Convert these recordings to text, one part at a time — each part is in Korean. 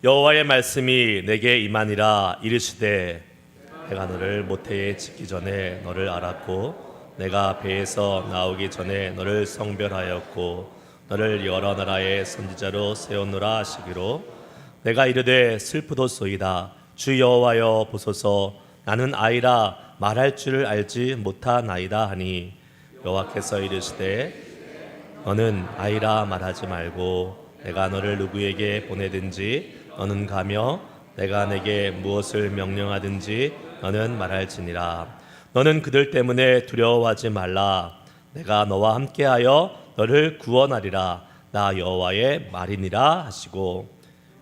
여호와의 말씀이 내게 임하니라. 이르시되 내가 너를 모태에 짓기 전에 너를 알았고 내가 배에서 나오기 전에 너를 성별하였고 너를 여러 나라의 선지자로 세웠노라 하시기로 내가 이르되 슬프도소이다. 주 여호와여 보소서 나는 아이라 말할 줄을 알지 못하나이다 하니 여호와께서 이르시되 너는 아이라 말하지 말고 내가 너를 누구에게 보내든지 너는 가며 내가 내게 무엇을 명령하든지 너는 말할지니라. 너는 그들 때문에 두려워하지 말라. 내가 너와 함께하여 너를 구원하리라. 나 여호와의 말이니라 하시고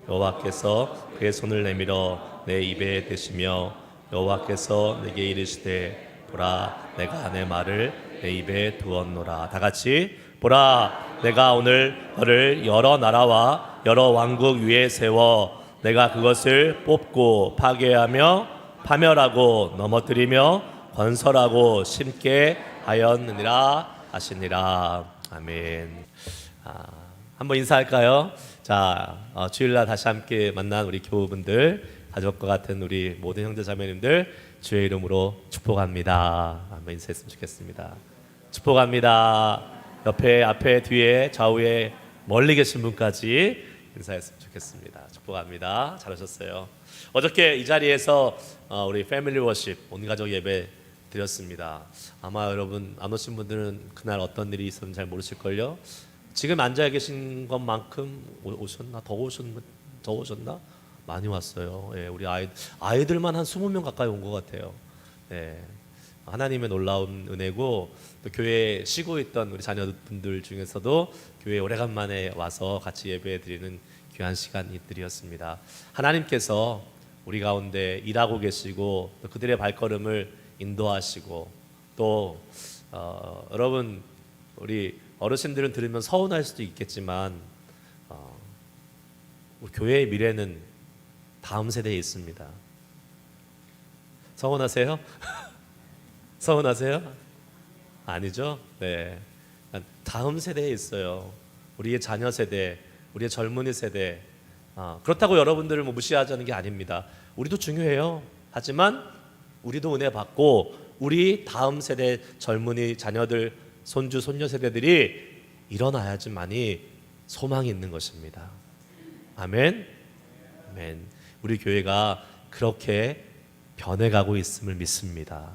여호와께서 그의 손을 내밀어 내 입에 대시며 여호와께서 내게 이르시되 보라 내가 내 말을 내 입에 두었노라. 다 같이 보라 내가 오늘 너를 여러 나라와 여러 왕국 위에 세워 내가 그것을 뽑고 파괴하며 파멸하고 넘어뜨리며 건설하고 심게 하였느니라 하시니라. 아멘. 한번 인사할까요? 자, 주일날 다시 함께 만난 우리 교우분들, 가족과 같은 우리 모든 형제 자매님들 주의 이름으로 축복합니다. 한번 인사했으면 좋겠습니다. 축복합니다. 옆에, 앞에, 뒤에, 좌우에 멀리 계신 분까지 인사했으면 좋겠습니다. 축복합니다. 잘하셨어요. 어저께 이 자리에서 우리 패밀리 워십 온 가족 예배 드렸습니다. 아마 여러분 안 오신 분들은 그날 어떤 일이 있었는지 잘 모르실걸요. 지금 앉아 계신 것만큼 오셨나? 더 오셨나? 많이 왔어요. 예, 우리 아이들만 한 20명 가까이 온 것 같아요. 예, 하나님의 놀라운 은혜고 또 교회에 쉬고 있던 우리 자녀분들 중에서도 교회에 오래간만에 와서 같이 예배 드리는 귀한 시간들이었습니다. 하나님께서 우리 가운데 일하고 계시고 또 그들의 발걸음을 인도하시고 또 여러분 우리 어르신들은 들으면 서운할 수도 있겠지만 우리 교회의 미래는 다음 세대에 있습니다. 서운하세요? 서운하세요? 아니죠? 네. 다음 세대에 있어요. 우리의 자녀 세대, 우리의 젊은이 세대. 그렇다고 여러분들을 무시하자는 게 아닙니다. 우리도 중요해요. 하지만 우리도 은혜 받고 우리 다음 세대 젊은이 자녀들, 손주, 손녀 세대들이 일어나야지만이 소망이 있는 것입니다. 아멘. 아멘. 우리 교회가 그렇게 변해가고 있음을 믿습니다.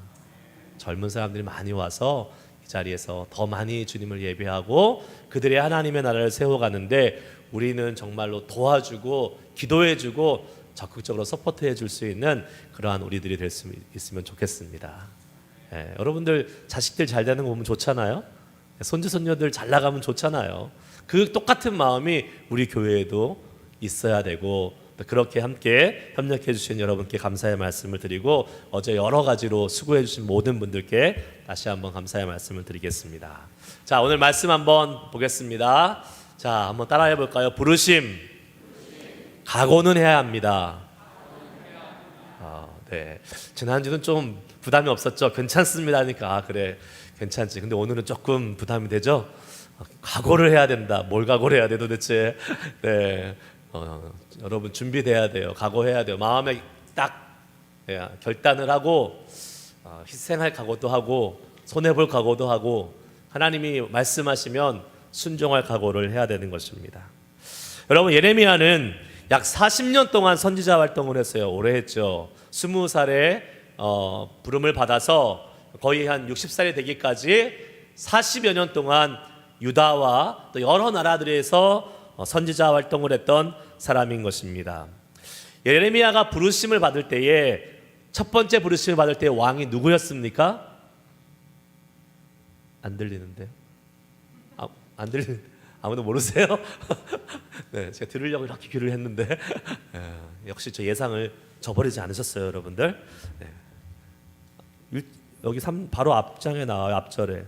젊은 사람들이 많이 와서 이 자리에서 더 많이 주님을 예배하고 그들의 하나님의 나라를 세워가는데 우리는 정말로 도와주고 기도해주고 적극적으로 서포트해 줄 수 있는 그러한 우리들이 될 수 있으면 좋겠습니다. 예, 여러분들 자식들 잘 되는 거 보면 좋잖아요. 손주 손녀들 잘 나가면 좋잖아요. 그 똑같은 마음이 우리 교회에도 있어야 되고 그렇게 함께 협력해 주신 여러분께 감사의 말씀을 드리고 어제 여러 가지로 수고해 주신 모든 분들께 다시 한번 감사의 말씀을 드리겠습니다. 자, 오늘 말씀 한번 보겠습니다. 자, 한번 따라해 볼까요? 부르심, 각오는 해야 합니다. 네. 지난주는 좀 부담이 없었죠. 괜찮습니다 하니까 그래 괜찮지. 근데 오늘은 조금 부담이 되죠. 각오를 해야 된다. 뭘 각오를 해야 돼 도대체? 네. 여러분 준비돼야 돼요. 각오해야 돼요. 마음에 딱 결단을 하고 희생할 각오도 하고 손해볼 각오도 하고 하나님이 말씀하시면 순종할 각오를 해야 되는 것입니다. 여러분 예레미야는 약 40년 동안 선지자 활동을 했어요. 오래 했죠. 20살에 부름을 받아서 거의 한 60살이 되기까지 40여 년 동안 유다와 또 여러 나라들에서 선지자 활동을 했던 사람인 것입니다. 예레미야가 부르심을 받을 때에 첫 번째 부르심을 받을 때 왕이 누구였습니까? 안 들리는데요? 안 들리는 아무도 모르세요? 네, 제가 들으려고 이렇게 귀를 했는데 역시 저 예상을 저버리지 않으셨어요, 여러분들. 네. 여기 바로 앞장에 나와요, 앞절에.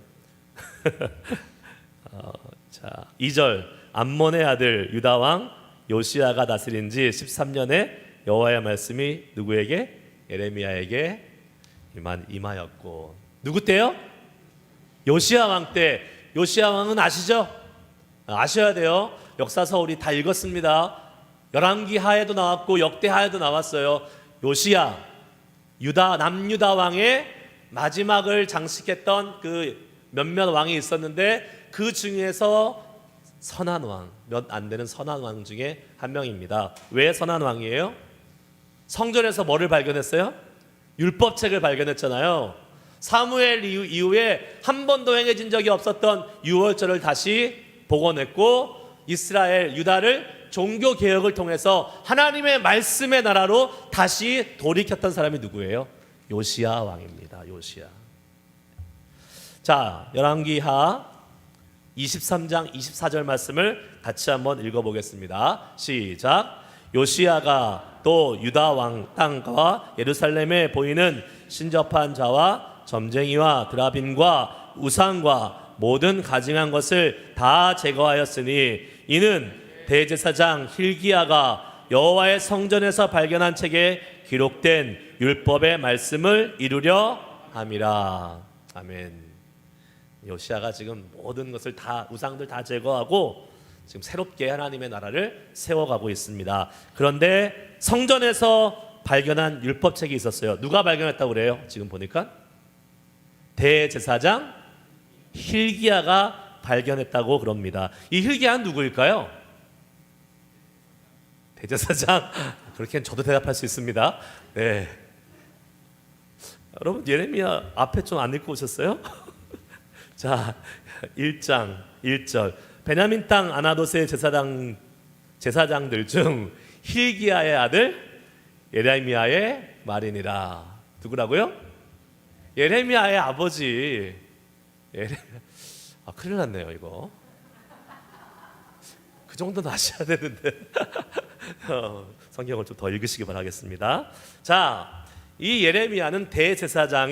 자, 2절 암몬의 아들 유다 왕 요시야가 다스린 지 13년에 여호와의 말씀이 누구에게? 예레미야에게 임하였고. 누구 때요? 요시야 왕 때. 요시야 왕은 아시죠? 아셔야 돼요. 역사서 우리 다 읽었습니다. 열왕기하에도 나왔고 역대하에도 나왔어요. 요시야, 유다 남유다 왕의 마지막을 장식했던 그 몇몇 왕이 있었는데 그 중에서 선한 왕, 몇 안 되는 선한 왕 중에 한 명입니다. 왜 선한 왕이에요? 성전에서 뭐를 발견했어요? 율법책을 발견했잖아요. 사무엘 이후에 한 번도 행해진 적이 없었던 유월절을 다시 복원했고 이스라엘, 유다를 종교 개혁을 통해서 하나님의 말씀의 나라로 다시 돌이켰던 사람이 누구예요? 요시야 왕입니다. 요시야. 자, 열왕기하 23장 24절 말씀을 같이 한번 읽어보겠습니다. 시작. 요시야가 또 유다 왕 땅과 예루살렘에 보이는 신접한 자와 점쟁이와 드라빔과 우상과 모든 가증한 것을 다 제거하였으니 이는 대제사장 힐기야가 여호와의 성전에서 발견한 책에 기록된 율법의 말씀을 이루려 함이라. 아멘. 요시야가 지금 모든 것을 다 우상들 다 제거하고 지금 새롭게 하나님의 나라를 세워가고 있습니다. 그런데 성전에서 발견한 율법책이 있었어요. 누가 발견했다고 그래요? 지금 보니까 대제사장 힐기야가 발견했다고 그럽니다. 이 힐기야는 누구일까요? 대제사장. 그렇게는 저도 대답할 수 있습니다. 네. 여러분 예레미야 앞에 좀 안 읽고 오셨어요? 자, 1장 1절. 베냐민 땅 아나돗의 제사장들 중 힐기야의 아들 예레미야의 말이니라. 누구라고요? 예레미야의 아버지. 큰일 났네요 이거. 그 정도는 아셔야 되는데. 성경을 좀 더 읽으시기 바라겠습니다. 자, 이 예레미야는 대제사장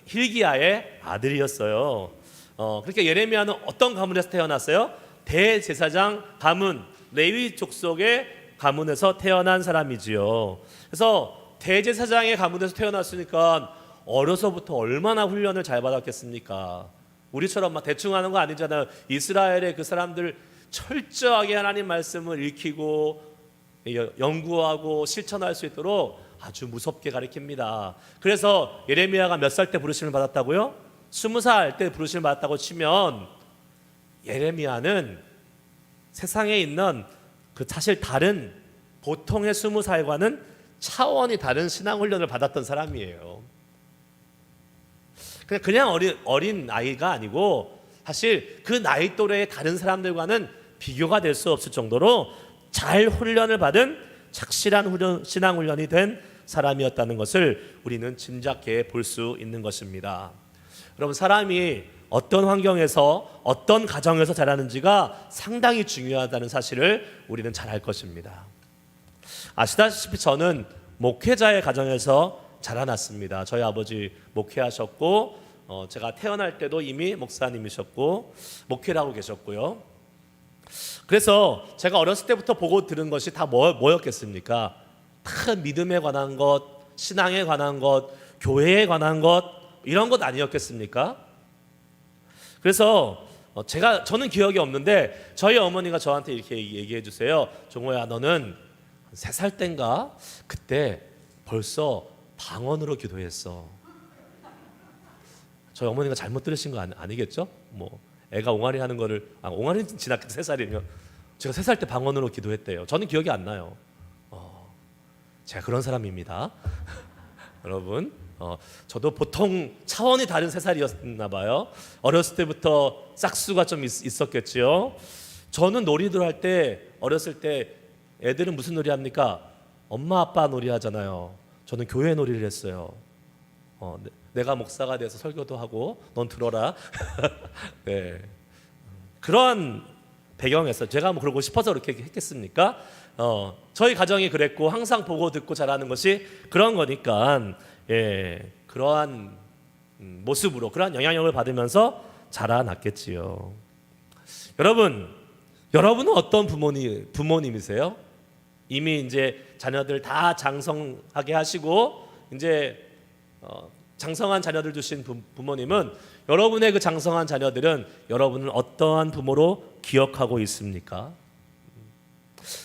힐기야의 아들이었어요. 그러니까 예레미야는 어떤 가문에서 태어났어요? 대제사장 가문, 레위 족속의 가문에서 태어난 사람이지요. 그래서 대제사장의 가문에서 태어났으니까 어려서부터 얼마나 훈련을 잘 받았겠습니까? 우리처럼 막 대충 하는 거 아니잖아요. 이스라엘의 그 사람들 철저하게 하나님 말씀을 익히고 연구하고 실천할 수 있도록 아주 무섭게 가르칩니다. 그래서 예레미야가 몇 살 때 부르심을 받았다고요? 20살 때 부르심을 받았다고 치면 예레미야는 세상에 있는 그 사실 다른 보통의 20살과는 차원이 다른 신앙훈련을 받았던 사람이에요. 그냥 어린 아이가 아니고 사실 그 나이 또래의 다른 사람들과는 비교가 될 수 없을 정도로 잘 훈련을 받은 착실한 신앙훈련이 된 사람이었다는 것을 우리는 짐작해 볼 수 있는 것입니다. 여러분, 사람이 어떤 환경에서 어떤 가정에서 자라는지가 상당히 중요하다는 사실을 우리는 잘 알 것입니다. 아시다시피 저는 목회자의 가정에서 자라났습니다. 저희 아버지 목회하셨고 제가 태어날 때도 이미 목사님이셨고 목회를 하고 계셨고요. 그래서 제가 어렸을 때부터 보고 들은 것이 다 뭐였겠습니까? 다 믿음에 관한 것, 신앙에 관한 것, 교회에 관한 것, 이런 것 아니었겠습니까? 그래서 저는 기억이 없는데 저희 어머니가 저한테 이렇게 얘기해 주세요. 종호야, 너는 3살 땐가 그때 벌써 방언으로 기도했어. 저희 어머니가 잘못 들으신 거 아니겠죠? 뭐 애가 옹알이 하는 거를 옹알이는 지났겠다. 3살이면 제가 3살 때 방언으로 기도했대요. 저는 기억이 안 나요. 제가 그런 사람입니다. 여러분, 저도 보통 차원이 다른 3살이었나 봐요. 어렸을 때부터 싹수가 좀 있었겠죠. 저는 놀이들 할 때 어렸을 때 애들은 무슨 놀이 합니까? 엄마 아빠 놀이 하잖아요. 저는 교회 놀이를 했어요. 내가 목사가 돼서 설교도 하고 넌 들어라. 네. 그런 배경에서 제가 뭐 그러고 싶어서 그렇게 했겠습니까? 저희 가정이 그랬고 항상 보고 듣고 자라는 것이 그런 거니까 그러한 모습으로 그러한 영향력을 받으면서 자라났겠지요. 여러분은 어떤 부모님이세요? 이미 이제 자녀들 다 장성하게 하시고 이제 장성한 자녀들 두신 부모님은 여러분의 그 장성한 자녀들은 여러분을 어떠한 부모로 기억하고 있습니까?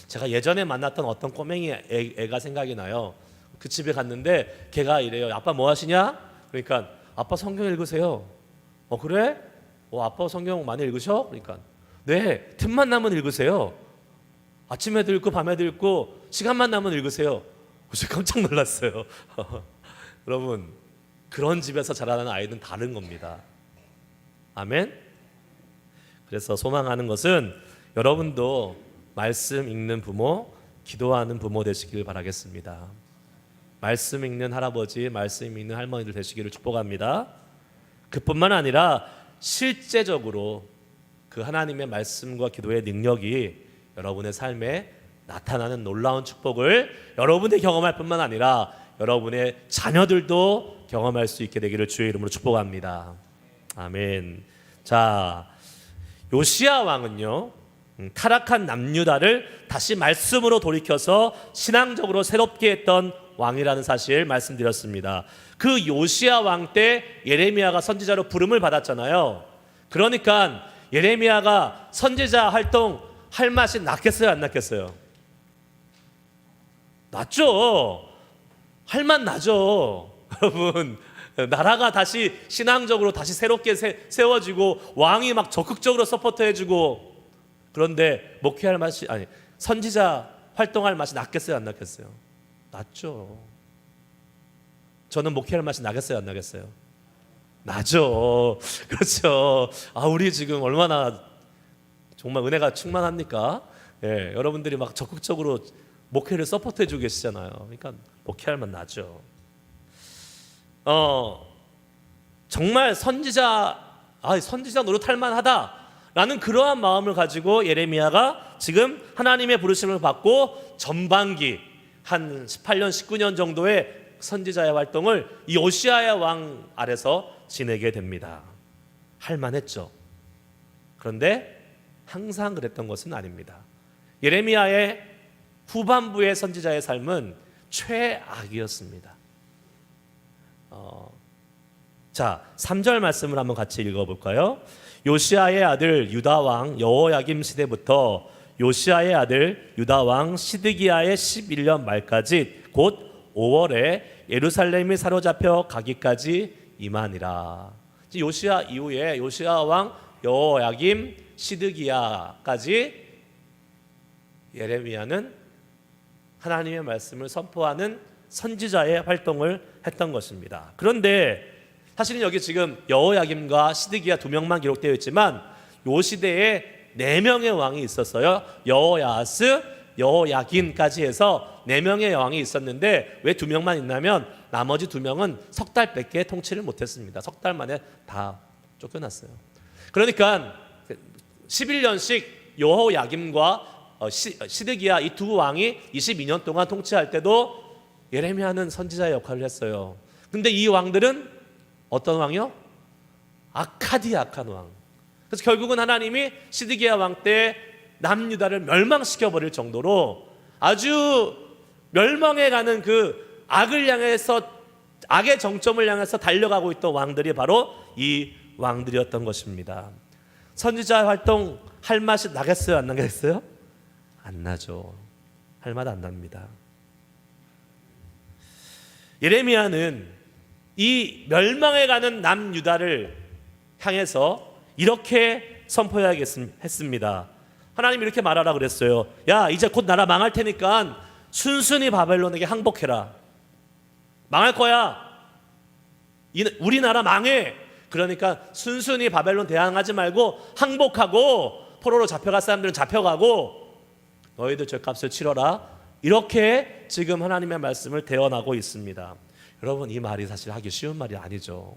제가 예전에 만났던 어떤 꼬맹이 애가 생각이 나요. 그 집에 갔는데 걔가 이래요. 아빠 뭐 하시냐? 그러니까 아빠 성경 읽으세요. 그래? 아빠 성경 많이 읽으셔? 그러니까 네, 틈만 나면 읽으세요. 아침에도 읽고 밤에도 읽고 시간만 나면 읽으세요. 제가 깜짝 놀랐어요. 여러분, 그런 집에서 자라는 아이는 다른 겁니다. 아멘? 그래서 소망하는 것은 여러분도 말씀 읽는 부모, 기도하는 부모 되시길 바라겠습니다. 말씀 읽는 할아버지, 말씀 읽는 할머니들 되시기를 축복합니다. 그뿐만 아니라 실제적으로 그 하나님의 말씀과 기도의 능력이 여러분의 삶에 나타나는 놀라운 축복을 여러분이 경험할 뿐만 아니라 여러분의 자녀들도 경험할 수 있게 되기를 주의 이름으로 축복합니다. 아멘. 자, 요시야 왕은요, 타락한 남유다를 다시 말씀으로 돌이켜서 신앙적으로 새롭게 했던 왕이라는 사실 말씀드렸습니다. 그 요시야 왕 때 예레미야가 선지자로 부름을 받았잖아요. 그러니까 예레미야가 선지자 활동할 맛이 났겠어요, 안 났겠어요? 났죠. 할 맛 나죠. 여러분, 나라가 다시 신앙적으로 다시 새롭게 세워지고 왕이 막 적극적으로 서포트해주고, 그런데 목회할 맛이, 아니, 선지자 활동할 맛이 났겠어요, 안 났겠어요? 났죠. 저는 목회할 맛이 나겠어요, 안 나겠어요? 나죠. 그렇죠. 우리 지금 얼마나 정말 은혜가 충만합니까? 예, 여러분들이 막 적극적으로 목회를 서포트해주고 계시잖아요. 그러니까 목회할 맛 나죠. 정말 선지자 노릇할 만하다라는 그러한 마음을 가지고 예레미야가 지금 하나님의 부르심을 받고 전반기 한 18년, 19년 정도의 선지자의 활동을 이 요시야 왕 아래서 지내게 됩니다. 할 만했죠. 그런데 항상 그랬던 것은 아닙니다. 예레미야의 후반부의 선지자의 삶은 최악이었습니다. 자, 3절 말씀을 한번 같이 읽어볼까요? 요시야의 아들 유다왕 여호야김 시대부터 요시야의 아들 유다왕 시드기야의 11년 말까지 곧 5월에 예루살렘이 사로잡혀 가기까지 임하니라. 요시야 이후에 요시야 왕 여호야김 시드기야까지 예레미야는 하나님의 말씀을 선포하는 선지자의 활동을 했던 것입니다. 그런데 사실은 여기 지금 여호야김과 시드기야 두 명만 기록되어 있지만 요 시대에 4명의 왕이 있었어요. 여호야스, 여호야긴까지 해서 4명의 왕이 있었는데 왜 2명만 있냐면 나머지 2명은 석 달밖에 통치를 못했습니다. 석 달 만에 다 쫓겨났어요. 그러니까 11년씩 여호야김과 시드기야 이 두 왕이 22년 동안 통치할 때도 예레미야는 선지자의 역할을 했어요. 근데 이 왕들은 어떤 왕이요? 악한 왕. 그래서 결국은 하나님이 시드기야 왕 때 남유다를 멸망시켜 버릴 정도로 아주 멸망해가는 그 악을 향해서 악의 정점을 향해서 달려가고 있던 왕들이 바로 이 왕들이었던 것입니다. 선지자 활동 할 맛이 나겠어요, 안 나겠어요? 안 나죠. 할 맛 안 납니다. 예레미야는 이 멸망해가는 남유다를 향해서 이렇게 선포해야겠습니다. 하나님이 이렇게 말하라 그랬어요. 야, 이제 곧 나라 망할 테니까 순순히 바벨론에게 항복해라. 망할 거야. 우리나라 망해. 그러니까 순순히 바벨론 대항하지 말고 항복하고, 포로로 잡혀갈 사람들은 잡혀가고 너희들 죗값을 치러라. 이렇게 지금 하나님의 말씀을 대언하고 있습니다. 여러분, 이 말이 사실 하기 쉬운 말이 아니죠.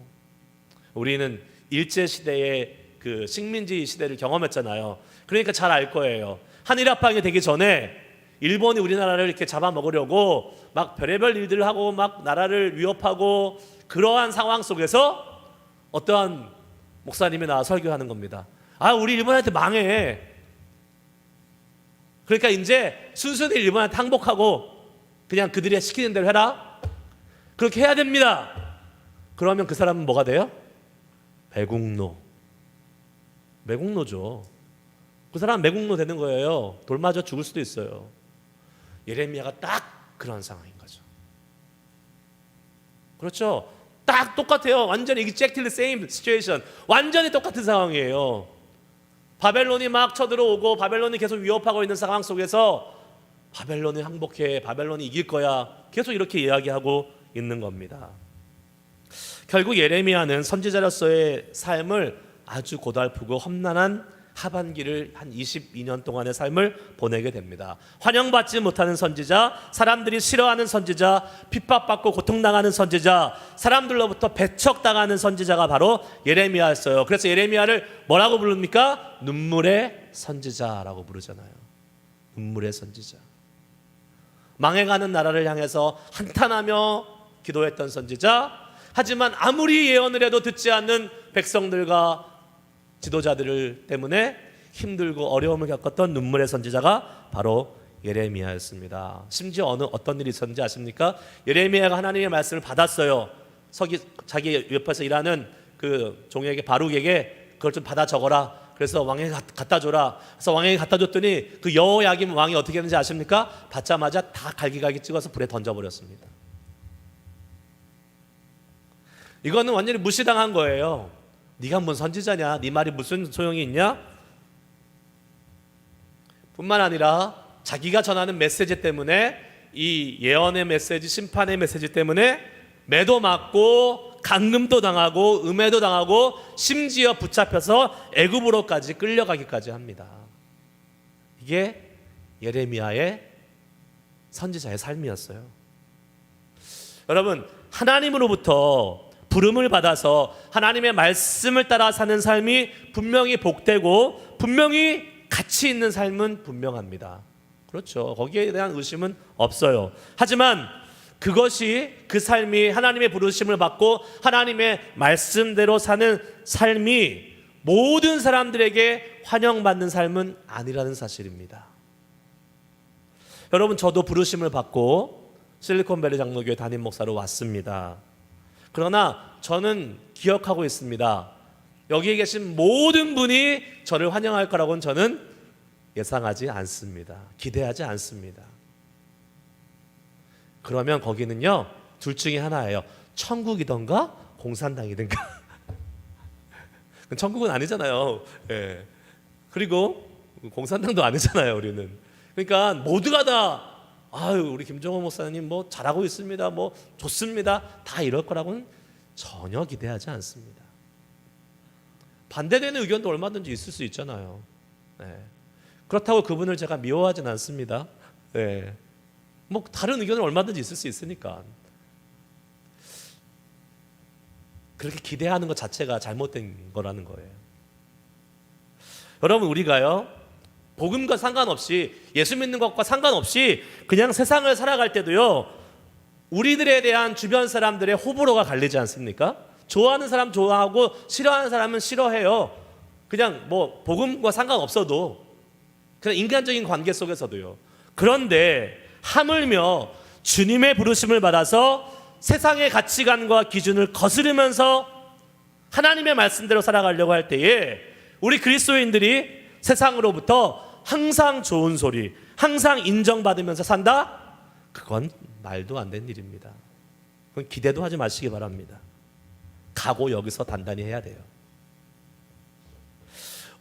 우리는 일제시대의 그 식민지 시대를 경험했잖아요. 그러니까 잘 알 거예요. 한일합방이 되기 전에 일본이 우리나라를 이렇게 잡아먹으려고 막 별의별 일들을 하고 막 나라를 위협하고, 그러한 상황 속에서 어떠한 목사님이 나와 설교하는 겁니다. 우리 일본한테 망해. 그러니까 이제 순순히 일본한테 항복하고 그냥 그들이 시키는 대로 해라. 그렇게 해야 됩니다. 그러면 그 사람은 뭐가 돼요? 매국노죠. 그 사람 매국노 되는 거예요. 돌 맞아 죽을 수도 있어요. 예레미야가 딱 그런 상황인 거죠. 그렇죠? 딱 똑같아요. 완전히 exactly the same situation. 완전히 똑같은 상황이에요. 바벨론이 막 쳐들어오고 바벨론이 계속 위협하고 있는 상황 속에서 바벨론이 항복해, 바벨론이 이길 거야, 계속 이렇게 이야기하고 있는 겁니다. 결국 예레미야는 선지자로서의 삶을 아주 고달프고 험난한 하반기를 한 22년 동안의 삶을 보내게 됩니다. 환영받지 못하는 선지자, 사람들이 싫어하는 선지자, 핍박받고 고통당하는 선지자, 사람들로부터 배척당하는 선지자가 바로 예레미야였어요. 그래서 예레미야를 뭐라고 부릅니까? 눈물의 선지자라고 부르잖아요. 눈물의 선지자. 망해가는 나라를 향해서 한탄하며 기도했던 선지자, 하지만 아무리 예언을 해도 듣지 않는 백성들과 지도자들 때문에 힘들고 어려움을 겪었던 눈물의 선지자가 바로 예레미야였습니다. 심지어 어떤 일이 있었는지 아십니까? 예레미야가 하나님의 말씀을 받았어요. 자기 옆에서 일하는 그 종에게, 바룩에게 그걸 좀 받아 적어라. 그래서 왕에게 갖다 줘라. 그래서 왕에게 갖다 줬더니 그 여호야김 왕이 어떻게 했는지 아십니까? 받자마자 다 갈기갈기 찍어서 불에 던져버렸습니다. 이거는 완전히 무시당한 거예요. 네가 뭔 선지자냐? 네 말이 무슨 소용이 있냐? 뿐만 아니라 자기가 전하는 메시지 때문에, 이 예언의 메시지, 심판의 메시지 때문에 매도 맞고 감금도 당하고 음해도 당하고 심지어 붙잡혀서 애굽으로까지 끌려가기까지 합니다. 이게 예레미야의 선지자의 삶이었어요. 여러분, 하나님으로부터 부름을 받아서 하나님의 말씀을 따라 사는 삶이 분명히 복되고 분명히 가치 있는 삶은 분명합니다. 그렇죠. 거기에 대한 의심은 없어요. 하지만 그것이, 그 삶이 하나님의 부르심을 받고 하나님의 말씀대로 사는 삶이 모든 사람들에게 환영받는 삶은 아니라는 사실입니다. 여러분, 저도 부르심을 받고 실리콘밸리 장로교회 담임 목사로 왔습니다. 그러나 저는 기억하고 있습니다. 여기에 계신 모든 분이 저를 환영할 거라고는 저는 예상하지 않습니다. 기대하지 않습니다. 그러면 거기는요, 둘 중에 하나예요. 천국이던가 공산당이든가. 천국은 아니잖아요. 예. 그리고 공산당도 아니잖아요, 우리는. 그러니까 모두가 다 아유, 우리 김정호 목사님 뭐 잘하고 있습니다, 뭐 좋습니다, 다 이럴 거라고는 전혀 기대하지 않습니다. 반대되는 의견도 얼마든지 있을 수 있잖아요. 네. 그렇다고 그분을 제가 미워하진 않습니다. 네. 뭐 다른 의견은 얼마든지 있을 수 있으니까. 그렇게 기대하는 것 자체가 잘못된 거라는 거예요. 여러분, 우리가요, 복음과 상관없이, 예수 믿는 것과 상관없이 그냥 세상을 살아갈 때도요, 우리들에 대한 주변 사람들의 호불호가 갈리지 않습니까? 좋아하는 사람 좋아하고 싫어하는 사람은 싫어해요. 그냥 뭐 복음과 상관없어도, 그냥 인간적인 관계 속에서도요. 그런데 하물며 주님의 부르심을 받아서 세상의 가치관과 기준을 거스르면서 하나님의 말씀대로 살아가려고 할 때에 우리 그리스도인들이 세상으로부터 항상 좋은 소리, 항상 인정받으면서 산다? 그건 말도 안 되는 일입니다. 그건 기대도 하지 마시기 바랍니다. 각오 여기서 단단히 해야 돼요.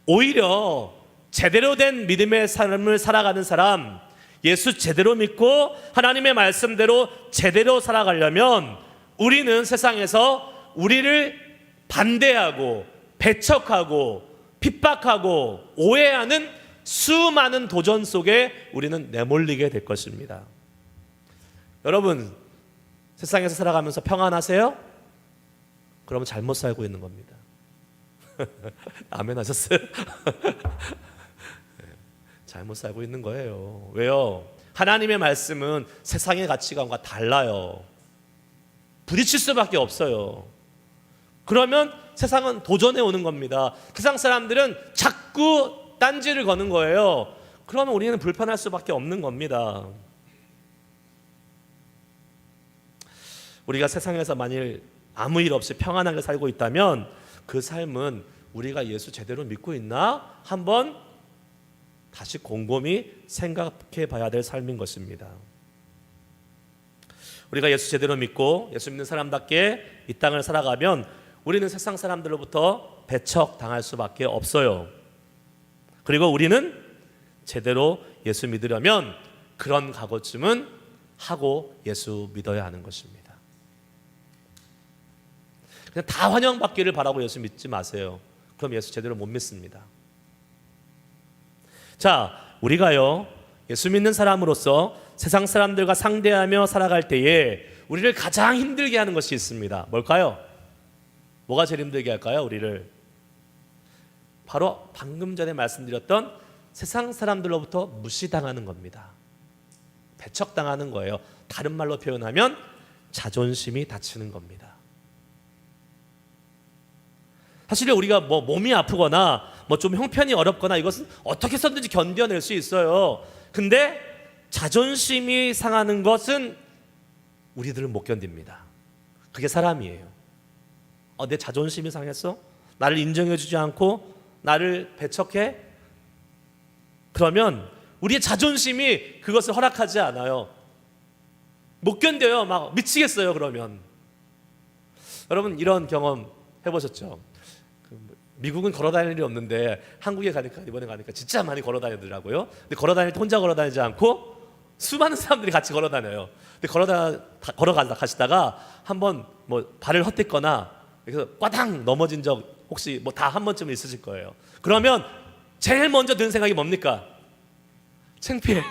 오히려 제대로 된 믿음의 삶을 살아가는 사람, 예수 제대로 믿고 하나님의 말씀대로 제대로 살아가려면 우리는 세상에서 우리를 반대하고 배척하고 핍박하고 오해하는 수많은 도전 속에 우리는 내몰리게 될 것입니다. 여러분, 세상에서 살아가면서 평안하세요? 그러면 잘못 살고 있는 겁니다. 아멘 하셨어요? 잘못 살고 있는 거예요. 왜요? 하나님의 말씀은 세상의 가치관과 달라요. 부딪힐 수밖에 없어요. 그러면 세상은 도전해 오는 겁니다. 세상 사람들은 자꾸 딴지를 거는 거예요. 그러면 우리는 불편할 수밖에 없는 겁니다. 우리가 세상에서 만일 아무 일 없이 평안하게 살고 있다면 그 삶은 우리가 예수 제대로 믿고 있나? 한번 다시 곰곰이 생각해 봐야 될 삶인 것입니다. 우리가 예수 제대로 믿고 예수 믿는 사람답게 이 땅을 살아가면 우리는 세상 사람들로부터 배척당할 수밖에 없어요. 그리고 우리는 제대로 예수 믿으려면 그런 각오쯤은 하고 예수 믿어야 하는 것입니다. 그냥 다 환영받기를 바라고 예수 믿지 마세요. 그럼 예수 제대로 못 믿습니다. 자, 우리가요 예수 믿는 사람으로서 세상 사람들과 상대하며 살아갈 때에 우리를 가장 힘들게 하는 것이 있습니다. 뭘까요? 뭐가 제일 힘들게 할까요? 우리를 바로 방금 전에 말씀드렸던 세상 사람들로부터 무시당하는 겁니다. 배척당하는 거예요. 다른 말로 표현하면 자존심이 다치는 겁니다. 사실 우리가 뭐 몸이 아프거나 뭐 좀 형편이 어렵거나 이것은 어떻게 해서든지 견뎌낼 수 있어요. 근데 자존심이 상하는 것은 우리들은 못 견딥니다. 그게 사람이에요. 내 자존심이 상했어? 나를 인정해주지 않고 나를 배척해? 그러면 우리의 자존심이 그것을 허락하지 않아요. 못 견뎌요. 막 미치겠어요. 그러면 여러분 이런 경험 해보셨죠? 미국은 걸어다닐 일이 없는데 한국에 가니까 이번에 가니까 진짜 많이 걸어다니더라고요. 근데 걸어다닐 때 혼자 걸어다니지 않고 수많은 사람들이 같이 걸어다녀요. 근데 걸어가시다가 한번 뭐 발을 헛딛거나 그래서 꽈당 넘어진 적 혹시 뭐 다 한 번쯤 있으실 거예요. 그러면 제일 먼저 드는 생각이 뭡니까? 창피해.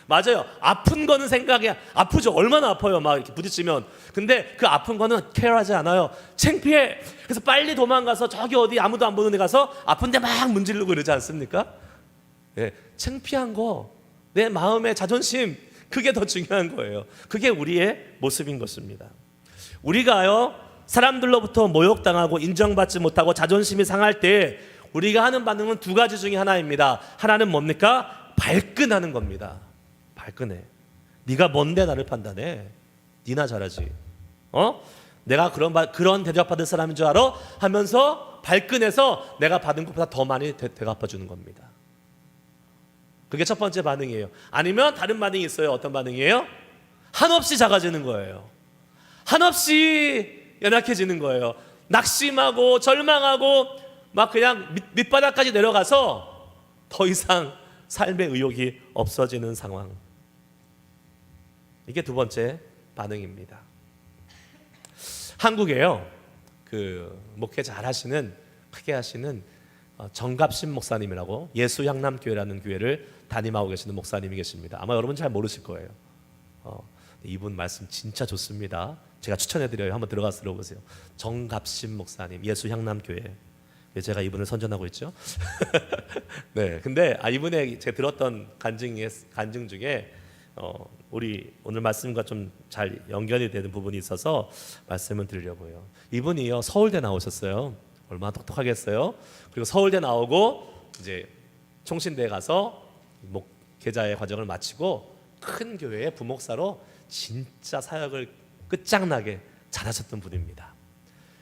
맞아요. 아픈 거는 생각이 아프죠. 얼마나 아파요. 막 이렇게 부딪히면. 근데 그 아픈 거는 케어하지 않아요. 창피해. 그래서 빨리 도망가서 저기 어디 아무도 안 보는 데 가서 아픈데 막 문지르고 이러지 않습니까? 네, 창피한 거, 내 마음의 자존심, 그게 더 중요한 거예요. 그게 우리의 모습인 것입니다. 우리가요 사람들로부터 모욕당하고 인정받지 못하고 자존심이 상할 때 우리가 하는 반응은 두 가지 중에 하나입니다. 하나는 뭡니까? 발끈하는 겁니다. 발끈해. 네가 뭔데 나를 판단해? 네나 잘하지. 내가 그런 대접받을 사람인 줄 알아? 하면서 발끈해서 내가 받은 것보다 더 많이 대갚아 주는 겁니다. 그게 첫 번째 반응이에요. 아니면 다른 반응이 있어요. 어떤 반응이에요? 한없이 작아지는 거예요. 한없이 연약해지는 거예요. 낙심하고 절망하고 막 그냥 밑바닥까지 내려가서 더 이상 삶의 의욕이 없어지는 상황. 이게 두 번째 반응입니다. 한국에요 그 목회 잘 하시는 크게 하시는 정갑신 목사님이라고 예수향남교회라는 교회를 담임하고 계시는 목사님이 계십니다. 아마 여러분 잘 모르실 거예요. 이분 말씀 진짜 좋습니다. 제가 추천해드려요. 한번 들어가서 들어보세요. 정갑신 목사님 예수향남교회. 제가 이분을 선전하고 있죠. 네, 근데 이분의 제가 들었던 간증 중에 우리 오늘 말씀과 좀 잘 연결이 되는 부분이 있어서 말씀을 드리려고요. 이분이요 서울대 나오셨어요. 얼마나 똑똑하겠어요. 그리고 서울대 나오고 이제 총신대에 가서 목회자의 과정을 마치고 큰 교회의 부목사로 진짜 사역을 끝장나게 잘하셨던 분입니다.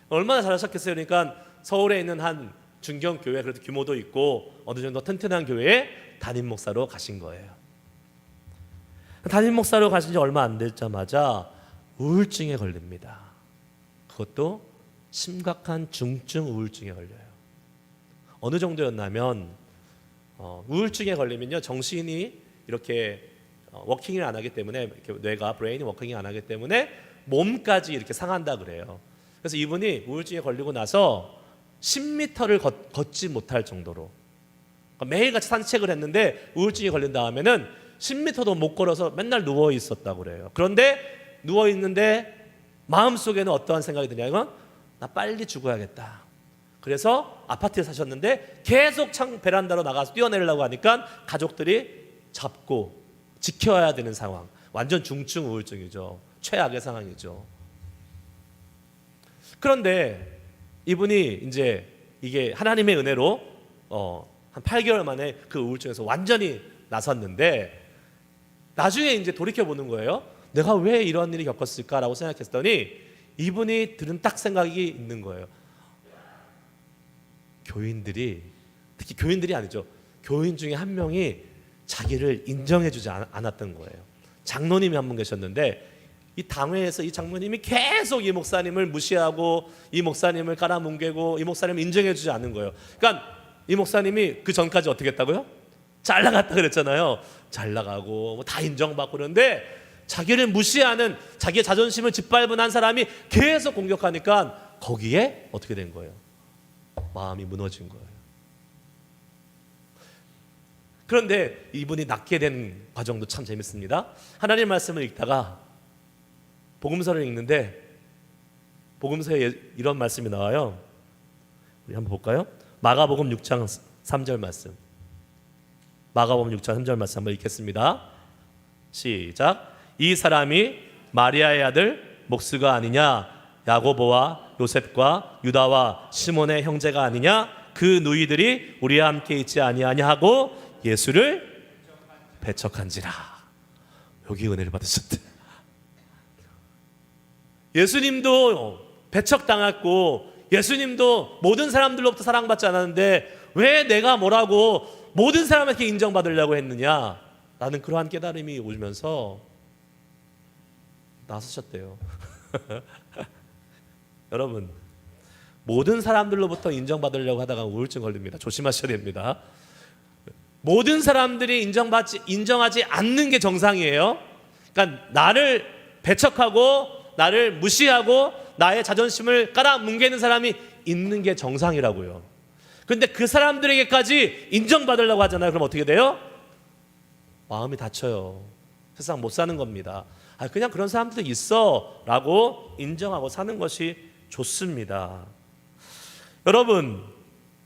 얼마나 잘하셨겠어요. 그러니까 서울에 있는 한 중견교회, 그래도 규모도 있고 어느 정도 튼튼한 교회에 담임 목사로 가신 거예요. 담임 목사로 가신 지 얼마 안 되자마자 우울증에 걸립니다. 그것도 심각한 중증 우울증에 걸려요. 어느 정도였냐면 우울증에 걸리면요 정신이 이렇게 워킹을 안 하기 때문에 이렇게 뇌가 브레인이 워킹이 안 하기 때문에 몸까지 이렇게 상한다 그래요. 그래서 이분이 우울증에 걸리고 나서 10m를 걷지 못할 정도로 매일같이 산책을 했는데 우울증이 걸린 다음에는 10m도 못 걸어서 맨날 누워 있었다고 그래요. 그런데 누워 있는데 마음속에는 어떠한 생각이 드냐면 나 빨리 죽어야겠다. 그래서 아파트에 사셨는데 계속 베란다로 나가서 뛰어내리려고 하니까 가족들이 잡고 지켜야 되는 상황. 완전 중증 우울증이죠. 최악의 상황이죠. 그런데 이분이 이제 이게 하나님의 은혜로 한 8개월 만에 그 우울증에서 완전히 나섰는데 나중에 이제 돌이켜 보는 거예요. 내가 왜 이런 일이 겪었을까라고 생각했더니 이분이 들은 딱 생각이 있는 거예요. 교인들이, 특히 교인들이 아니죠. 교인 중에 한 명이 자기를 인정해주지 않았던 거예요. 장로님이 한 분 계셨는데 이 당회에서 이 장로님이 계속 이 목사님을 무시하고 이 목사님을 깔아뭉개고 이 목사님을 인정해주지 않는 거예요. 그러니까 이 목사님이 그 전까지 어떻게 했다고요? 잘 나갔다 그랬잖아요. 잘 나가고 뭐 다 인정받고 그러는데 자기를 무시하는, 자기의 자존심을 짓밟은 한 사람이 계속 공격하니까 거기에 어떻게 된 거예요? 마음이 무너진 거예요. 그런데 이분이 낫게 된 과정도 참 재밌습니다. 하나님 말씀을 읽다가 복음서를 읽는데 복음서에 이런 말씀이 나와요. 우리 한번 볼까요? 마가복음 6장 3절 말씀. 마가복음 6장 3절 말씀 한번 읽겠습니다. 시작. 이 사람이 마리아의 아들 목수가 아니냐? 야고보와 요셉과 유다와 시몬의 형제가 아니냐? 그 누이들이 우리와 함께 있지 아니하냐 하고 예수를 배척한지라. 여기 은혜를 받으셨대. 예수님도 배척당했고 예수님도 모든 사람들로부터 사랑받지 않았는데 왜 내가 뭐라고 모든 사람에게 인정받으려고 했느냐 라는 그러한 깨달음이 오면서 나서셨대요. 여러분, 모든 사람들로부터 인정받으려고 하다가 우울증 걸립니다. 조심하셔야 됩니다. 모든 사람들이 인정하지 않는 게 정상이에요. 그러니까 나를 배척하고 나를 무시하고 나의 자존심을 깔아뭉개는 사람이 있는 게 정상이라고요. 그런데 그 사람들에게까지 인정받으려고 하잖아요. 그럼 어떻게 돼요? 마음이 다쳐요. 세상 못 사는 겁니다. 그냥 그런 사람들도 있어 라고 인정하고 사는 것이 좋습니다. 여러분,